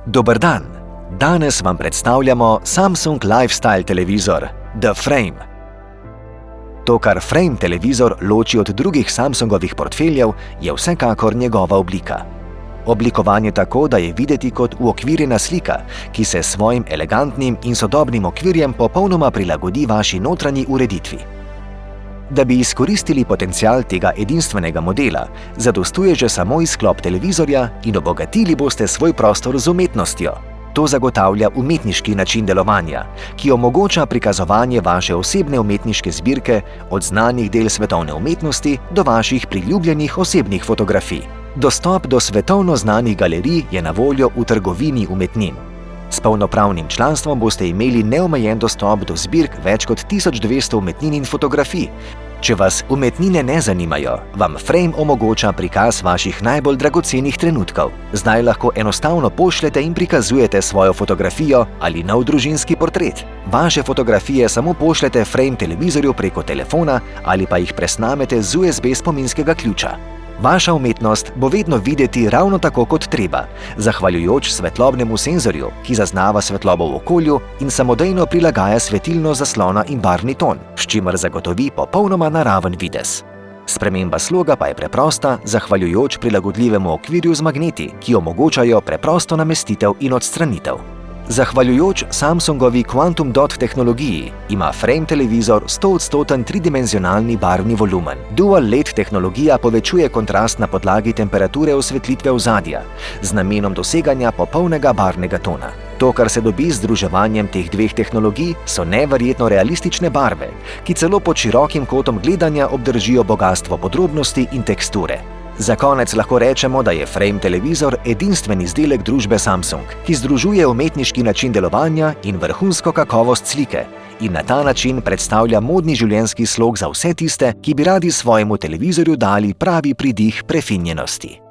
Dober dan! Danes vam predstavljamo Samsung Lifestyle televizor The Frame. To, kar Frame televizor loči od drugih Samsungovih portfeljev, je vsekakor njegova oblika. Oblikovan je tako, da je videti kot uokvirjena slika, ki se s svojim elegantnim in sodobnim okvirjem popolnoma prilagodi vaši notranji ureditvi. Da bi izkoristili potencial tega edinstvenega modela, zadostuje že samo izklop televizorja in obogatili boste svoj prostor z umetnostjo. To zagotavlja umetniški način delovanja, ki omogoča prikazovanje vaše osebne umetniške zbirke od znanih del svetovne umetnosti do vaših priljubljenih osebnih fotografij. Dostop do svetovno znanih galerij je na voljo v trgovini umetnin. S polnopravnim članstvom boste imeli neomejen dostop do zbirk več kot 1200 umetnin in fotografij. Če vas umetnine ne zanimajo, vam Frame omogoča prikaz vaših najbolj dragocenih trenutkov. Zdaj lahko enostavno pošljete in prikazujete svojo fotografijo ali nov družinski portret. Vaše fotografije samo pošljete Frame televizorju preko telefona ali pa jih presnamete z USB spominskega ključa. Vaša umetnost bo vedno videti ravno tako kot treba, zahvaljujoč svetlobnemu senzorju, ki zaznava svetlobo v okolju in samodejno prilagaja svetilno zaslona in barvni ton, s čimer zagotovi popolnoma naraven videz. Sprememba sloga pa je preprosta, zahvaljujoč prilagodljivemu okvirju z magneti, ki omogočajo preprosto namestitev in odstranitev. Zahvaljujoč Samsungovi Quantum Dot tehnologiji ima Frame televizor 100% tridimenzionalni barvni volumen. Dual LED tehnologija povečuje kontrast na podlagi temperature osvetlitve ozadja z namenom doseganja popolnega barvnega tona. To, kar se dobi z združevanjem teh dveh tehnologij, so neverjetno realistične barve, ki celo pod širokim kotom gledanja obdržijo bogastvo podrobnosti in teksture. Za konec lahko rečemo, da je Frame televizor edinstven izdelek družbe Samsung, ki združuje umetniški način delovanja in vrhunsko kakovost slike in na ta način predstavlja modni življenjski slog za vse tiste, ki bi radi svojemu televizorju dali pravi pridih prefinjenosti.